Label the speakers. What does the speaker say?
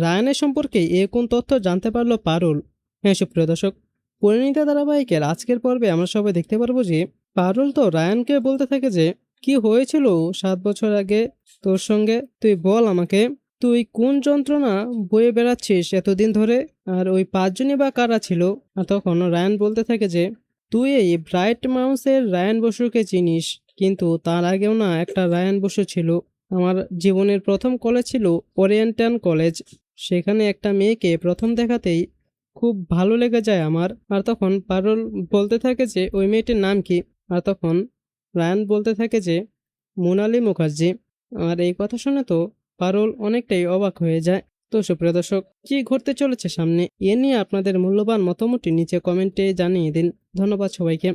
Speaker 1: রায়ানের সম্পর্কে কোন তথ্য জানতে পারলো পারুল? হ্যাঁ সুপ্রিয় দর্শক, পরিণীতা ধারাবাহিকের আজকের পর্বে আমরা সবাই দেখতে পারবো যে পারুল তো রায়ানকে বলতে থাকে যে কি হয়েছিল 7 বছর আগে তোর সঙ্গে, তুই বল আমাকে, তুই কোন যন্ত্রণা বয়ে বেড়াচ্ছিস এতদিন ধরে, আর ওই 5জনই বা কারা ছিল? আর তখন রায়ান বলতে থাকে যে তুই এই ব্রাইট মাউসের রায়ান বসুকে চিনিস, কিন্তু তার আগেও না একটা রায়ান বসু ছিল। আমার জীবনের প্রথম কলেজ ছিল ওরিয়েন্টাল কলেজ, সেখানে একটা মেয়েকে প্রথম দেখাতেই খুব ভালো লেগে যায় আমার। আর তখন পারুল বলতে থাকে যে ওই মেয়েটির নাম কি? আর তখন রায়ান বলতে থাকে যে মোনালি মুখার্জি। আর এই কথা শুনে তো পারুল অনেকটাই অবাক হয়ে যায়। তো সুপ্রিয় দর্শক, কি ঘটতে চলেছে সামনে এ নিয়ে আপনাদের মূল্যবান মতামতটি নিচে কমেন্টে জানিয়ে দিন। ধন্যবাদ সবাইকে।